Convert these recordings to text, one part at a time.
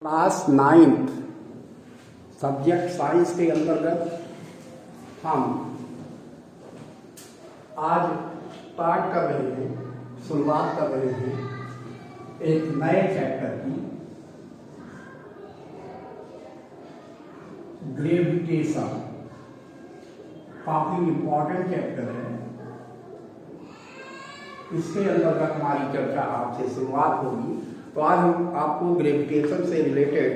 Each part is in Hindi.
क्लास 9th सब्जेक्ट साइंस के अंतर्गत हम आज स्टार्ट कर रहे हैं, शुरुआत कर रहे हैं एक नए चैप्टर की, ग्रेविटेशन। काफी इंपॉर्टेंट चैप्टर है। इसके अंतर्गत हमारी चर्चा आपसे शुरुआत होगी। तो आज हम आपको ग्रेविटेशन से रिलेटेड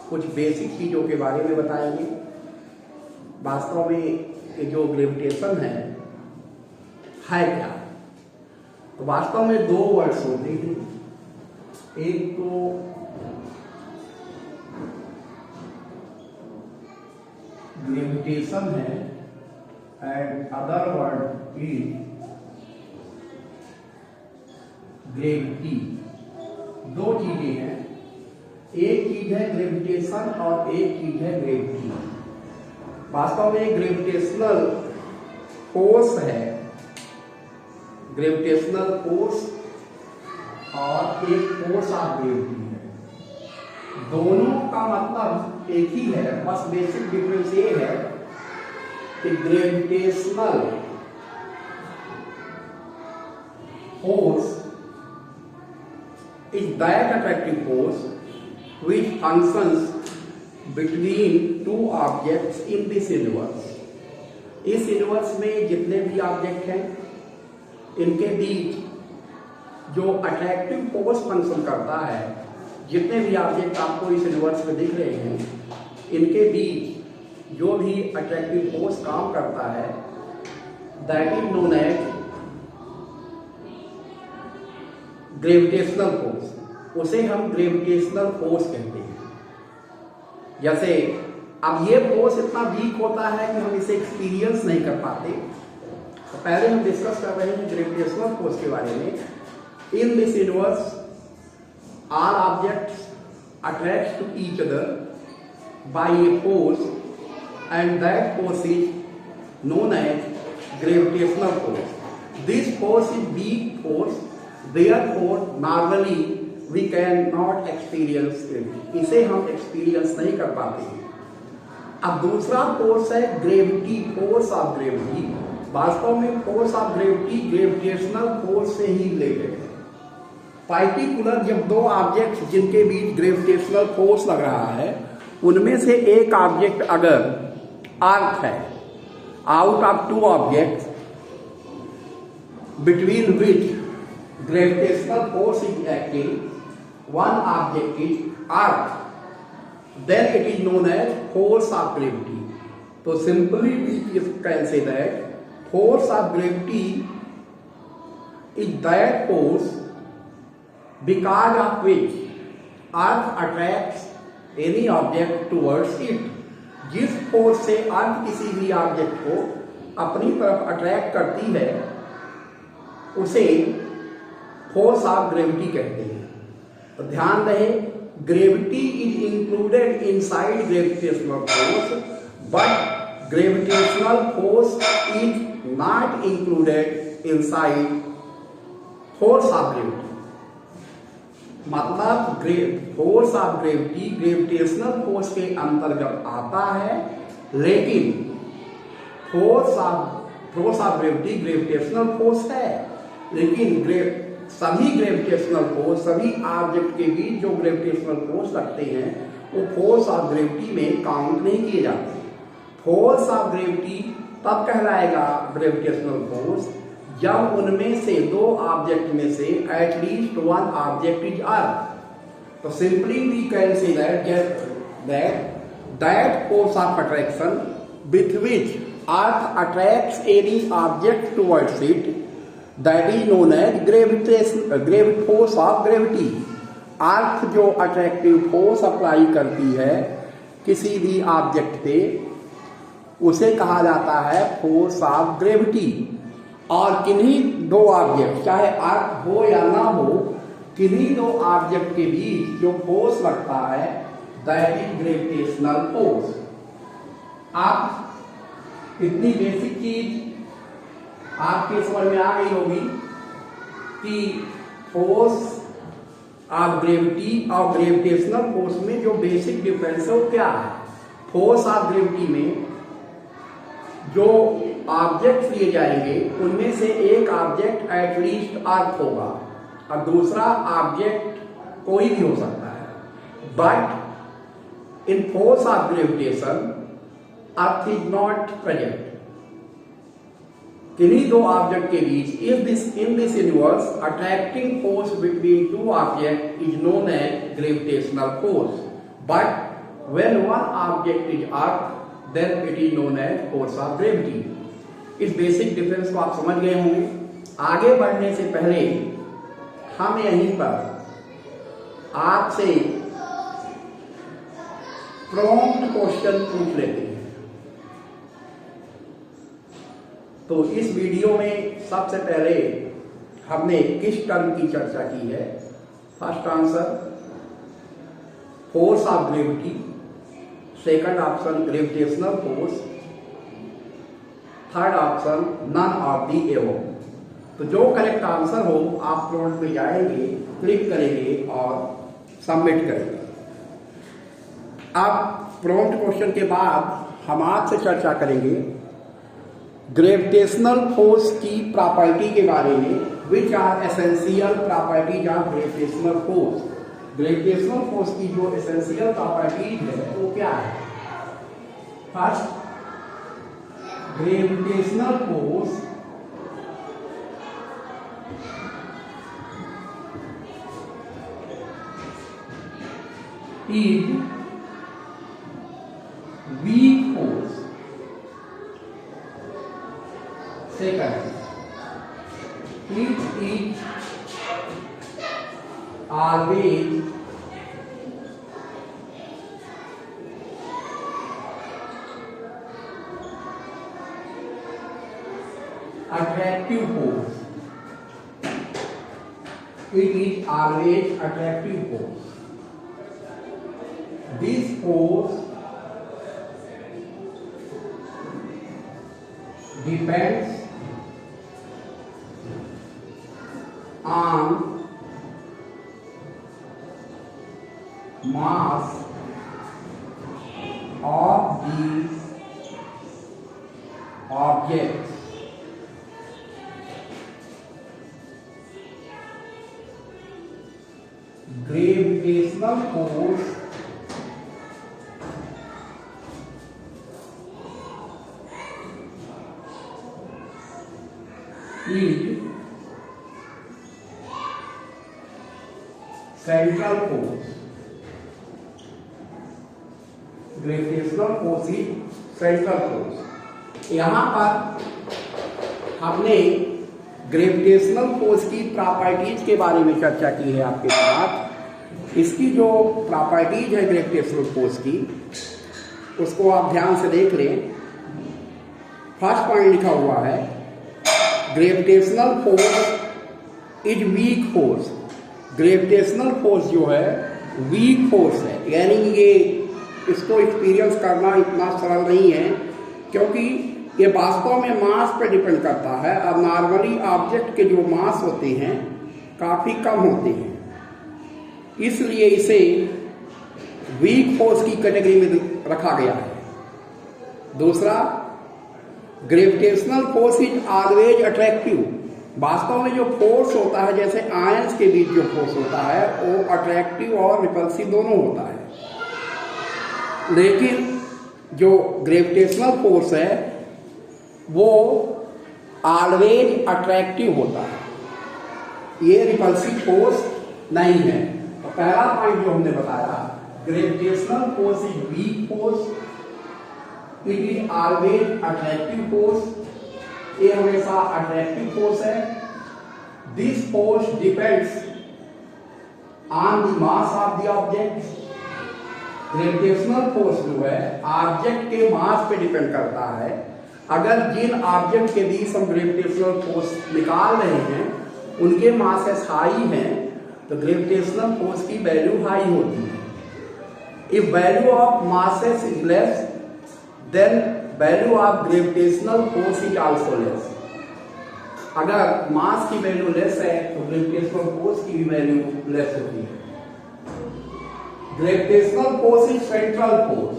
कुछ बेसिक चीज़ों के बारे में बताएंगे। वास्तव में ये जो ग्रेविटेशन है क्या? तो वास्तव में दो वर्ड्स होते हैं। एक तो ग्रेविटेशन है and other word is gravity. दो चीजें हैं, एक चीज है ग्रेविटेशन और एक चीज है ग्रेविटी। वास्तव में ग्रेविटेशनल फोर्स है, ग्रेविटेशनल फोर्स और एक फोर्स ऑफ ग्रेविटी है। दोनों का मतलब एक ही है, बस बेसिक डिफरेंस ये है कि gravitational force is that attractive force which functions between two objects in this universe। इस यूनिवर्स में जितने भी ऑब्जेक्ट हैं, इनके बीच जो अट्रैक्टिव फोर्स फंक्शन करता है, जितने भी ऑब्जेक्ट आपको इस यूनिवर्स में दिख रहे हैं, इनके बीच जो भी अट्रैक्टिव फोर्स काम करता है, that is known as gravitational force. उसे हम ग्रेविटेशनल फोर्स कहते हैं। जैसे अब ये फोर्स इतना वीक होता है कि हम इसे एक्सपीरियंस नहीं कर पाते। तो पहले हम डिस्कस कर रहे हैं ग्रेविटेशनल फोर्स के बारे में। In this universe all objects attract to each other by a force and that force is known as gravitational force. This force is weak force, therefore normally we cannot experience it। इसे हम एक्सपीरियंस नहीं कर पाते। अब दूसरा फोर्स है ग्रेविटी, फोर्स ऑफ ग्रेविटी। वास्तव में force of gravity gravitational force से ही रिलेटेड है। पार्टिकुलर जब दो ऑब्जेक्ट जिनके बीच ग्रेविटेशनल फोर्स लग रहा है, उनमें से एक ऑब्जेक्ट अगर अर्थ है, out of two object between which gravitational force is acting, one object is earth, then it is known as force of gravity। So simply we can say that force of gravity is that force because of which earth attracts any object towards it। जिस फोर्स से अर्थ किसी भी ऑब्जेक्ट को अपनी तरफ अट्रैक्ट करती है, उसे फोर्स ऑफ ग्रेविटी कहते हैं। तो ध्यान रहे, gravity is included inside gravitational force, but gravitational force is not included inside force of gravity. मतलब force of gravity gravitational force के अंतर्गत आता है, लेकिन force of gravity gravitational force है, लेकिन सभी ग्रेविटेशनल फोर्स, सभी ऑब्जेक्ट के बीच जो ग्रेविटेशनल फोर्स लगते हैं, वो फोर्स ऑफ ग्रेविटी में काउंट नहीं किए जाते। फोर्स ऑफ ग्रेविटी तब कहलाएगा ग्रेविटेशनल फोर्स जब उनमें से दो ऑब्जेक्ट में से at least one object is earth. तो simply we can say that force of attraction with which earth attracts any object towards it, that is known as force of gravity. Earth जो अट्रैक्टिव फोर्स अप्लाई करती है किसी भी ऑब्जेक्ट पे, उसे कहा जाता है फोर्स ऑफ ग्रेविटी। और किन्हीं दो ऑब्जेक्ट, चाहे अर्थ हो या ना हो, किन्हीं दो ऑब्जेक्ट के बीच जो फोर्स लगता है, दैट इज ग्रेविटेशनल फोर्स। आप इतनी बेसिक चीज आपके समझ में आ गई होगी कि फोर्स ऑफ ग्रेविटी और ग्रेविटेशनल फोर्स में जो बेसिक डिफरेंस है वो क्या है? फोर्स ऑफ ग्रेविटी में जो ऑब्जेक्ट लिए जाएंगे उनमें से एक ऑब्जेक्ट एटलीस्ट अर्थ होगा और दूसरा ऑब्जेक्ट कोई भी हो सकता है, but in force of gravitation earth is not present. किन्हीं दो ऑब्जेक्ट के बीच in this universe attracting force between two object is known as gravitational force, but when one object is earth then it is known as force of gravity. इस बेसिक डिफरेंस को आप समझ गए होंगे। आगे बढ़ने से पहले हम यहीं पर आपसे प्रॉम्प्ट क्वेश्चन पूछ लेते हैं। तो इस वीडियो में सबसे पहले हमने किस टर्म की चर्चा की है? First answer force of gravity, second option gravitational force, third option none of the above. तो जो करेक्ट आंसर हो आप प्रॉम्प्ट में जाएंगे, क्लिक करेंगे और सबमिट करेंगे। अब प्रॉम्प्ट क्वेश्चन के बाद हम आपसे चर्चा करेंगे ग्रेविटेशनल फोर्स की प्रॉपर्टी के बारे में, which are essential properties of gravitational force. Gravitational force की जो एसेंशियल प्रॉपर्टीज है वो क्या है? First, gravitational force is weak force. Second, it is always attractive force. It is always attractive force. This force depends on mass of these objects. Gravitational force is central force. Gravitational force he central force. यहां पर हमने ग्रेविटेशनल फोर्स की प्रॉपर्टीज के बारे में चर्चा की है आपके साथ। इसकी जो प्रॉपर्टीज है ग्रेविटेशनल फोर्स की, उसको आप ध्यान से देख लें। फर्स्ट पॉइंट लिखा हुआ है gravitational force is weak force. Gravitational force जो है वीक फोर्स है, यानी ये इसको एक्सपीरियंस करना इतना सरल नहीं है, क्योंकि ये वास्तव में मास पे डिपेंड करता है। अब नॉर्मली ऑब्जेक्ट के जो मास होते हैं काफी कम होते हैं, इसलिए इसे वीक फोर्स की कैटेगरी में रखा गया है। दूसरा, gravitational force is always attractive. वास्तव में जो फोर्स होता है, जैसे आयंस के बीच जो फोर्स होता है वो अट्रैक्टिव और रिपल्सिव दोनों होता है, लेकिन जो ग्रेविटेशनल फोर्स है वो ऑलवेज अट्रैक्टिव होता है, ये रिपल्सिव फोर्स नहीं है। तो पहला पॉइंट जो हमने बताया, gravitational force is weak force, it is always attractive force. ये हमेशा अट्रैक्टिव फोर्स है। This force depends on the mass of the object. Gravitational force जो है ऑब्जेक्ट के मास पे डिपेंड करता है। अगर जिन ऑब्जेक्ट के बीच हम ग्रेविटेशनल फोर्स निकाल रहे हैं उनके मासेस हाई हैं, तो ग्रेविटेशनल फोर्स की वैल्यू हाई होती है। If value of masses is less, then value of gravitational force is also less. अगर मास की वैल्यू लेस है तो ग्रेविटेशनल फोर्स की वैल्यू लेस होती है। Gravitational force is central force.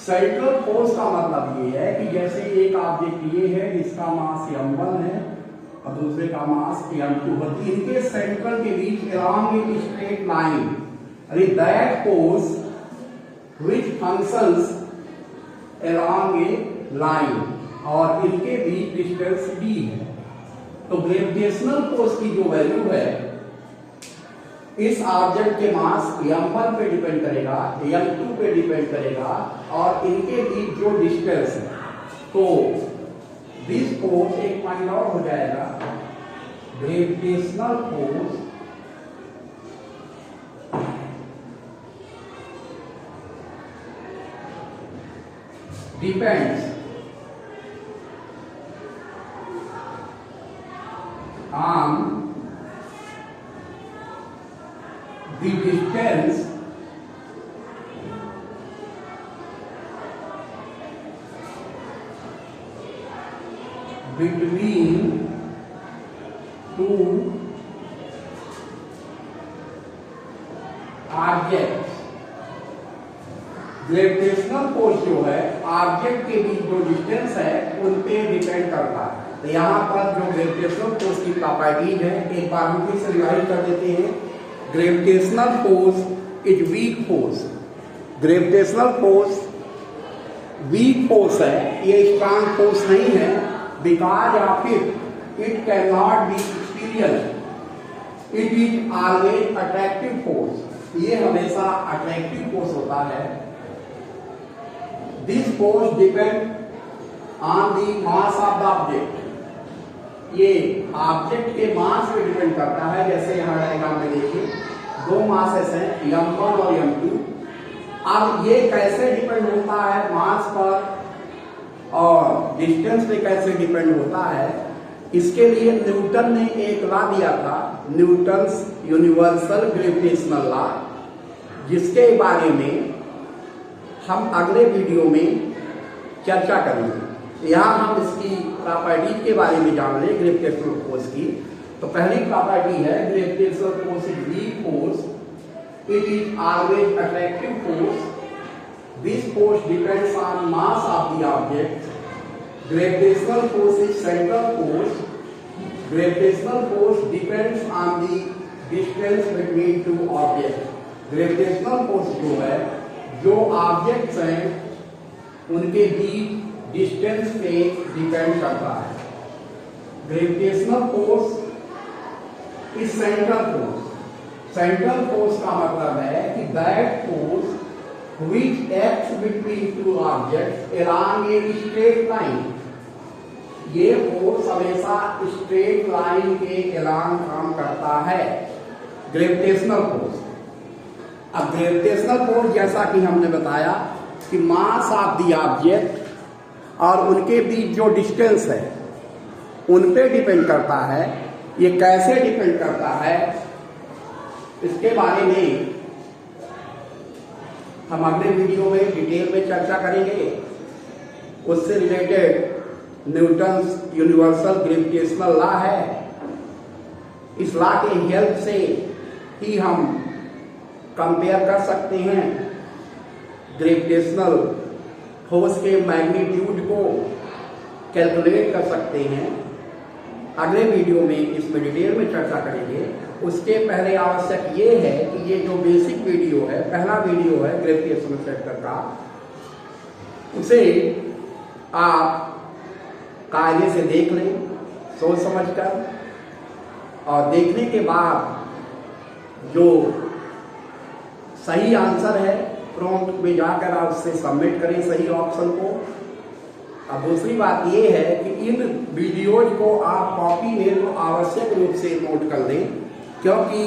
Central force का मतलब ये है कि जैसे एक ऑब्जेक्ट ये है जिसका मास m1 है और दूसरे का मास m2 है, इनके सेंट्रल के बीच along a straight line, अरे that force which functions along a line, और इनके बीच डिस्टेंस d है। तो ग्रेविटेशनल फोर्स की जो वैल्यू है इस ऑब्जेक्ट के मास m1 पे डिपेंड करेगा, m2 पे डिपेंड करेगा, और इनके बीच जो डिस्टेंस है, तो दिस फोर्स एक पॉइंट और हो जाएगा, gravitational force depends on the distance between two objects। Gravitational force जो है ऑब्जेक्ट के बीच जो डिस्टेंस है उन पे डिपेंड करता है। तो यहाँ पर जो ग्रेविटेशनल फोर्स की प्रॉपर्टीज है एक बार हम फिर से रिवाइज कर देते हैं। Gravitational force is weak force. Gravitational force weak force है, ये स्ट्रांग फोर्स नहीं है, because of it can not be experience. It is always attractive force, ये हमेशा अट्रैक्टिव फोर्स होता है। This force depend on the mass of the object, ये ऑब्जेक्ट के मास पे डिपेंड करता है। जैसे यहाँ डायग्राम में देखिए दो मासेस हैं m1 और m2। अब ये कैसे डिपेंड होता है मास पर और डिस्टेंस पे कैसे डिपेंड होता है, इसके लिए न्यूटन ने एक लॉ दिया था, न्यूटन्स यूनिवर्सल ग्रेविटेशनल लॉ, जिसके बारे में हम अगले वीडियो में चर्चा करेंगे। यहाँ हम इसकी प्रॉपर्टी के बारे में जान लें ग्रेविटेशनल फोर्स की। तो पहली प्रॉपर्टी है gravitational force is weak force, it is always attractive force, this force depends on mass of the object, gravitational force is central force, gravitational force depends on the distance between two object. Gravitational force जो है जो ऑब्जेक्ट्स हैं उनके बीच डिस्टेंस पे डिपेंड करता है। Gravitational force is central force. Central force का मतलब है कि that force which acts between two objects along a straight line, ये फोर्स हमेशा स्ट्रेट लाइन के अलोंग काम करता है, ग्रेविटेशनल फोर्स। अब ग्रेविटेशनल फोर्स जैसा कि हमने बताया कि मास ऑफ द ऑब्जेक्ट और उनके बीच जो डिस्टेंस है उन पे डिपेंड करता है। ये कैसे डिपेंड करता है इसके बारे में हम अगले वीडियो में डिटेल में चर्चा करेंगे। उससे related Newton's universal gravitational law है, इस लॉ के हेल्प से ही हम कंपेयर कर सकते हैं ग्रेविटेशनल फोर्स के मैग्नीट्यूड को कैलकुलेट कर सकते हैं। अगले वीडियो में इसमें डिटेल में चर्चा करेंगे। उसके पहले आवश्यक ये है कि ये जो बेसिक वीडियो है, पहला वीडियो है ग्रेविटेशनल सेक्टर का, उसे आप कायदे से देख लें सोच समझकर, और देखने के बाद जो सही आंसर है प्रॉम्प्ट में जाकर आप उससे सबमिट करें सही ऑप्शन को। अब दूसरी बात ये है कि इन वीडियोज को आप कॉपी में तो आवश्यक रूप से नोट कर लें, क्योंकि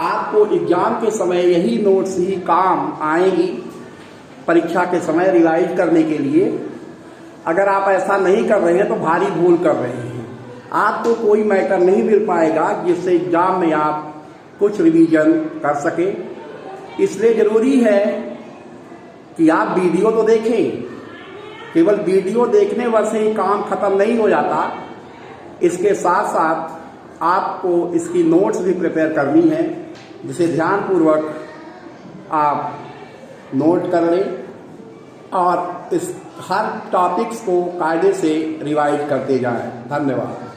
आपको एग्जाम के समय यही नोट्स ही काम आएगी परीक्षा के समय रिवाइज करने के लिए। अगर आप ऐसा नहीं कर रहे हैं तो भारी भूल कर रहे हैं, आपको कोई मैटर नहीं मिल पाएगा जिससे एग्जाम में आप कुछ रिवीजन कर सके। इसलिए जरूरी है कि आप वीडियो तो देखें, केवल वीडियो देखने वैसे ही काम खत्म नहीं हो जाता, इसके साथ साथ आपको इसकी नोट्स भी प्रिपेयर करनी है, जिसे ध्यानपूर्वक आप नोट कर लें और इस हर टॉपिक्स को कायदे से रिवाइज करते जाएं। धन्यवाद।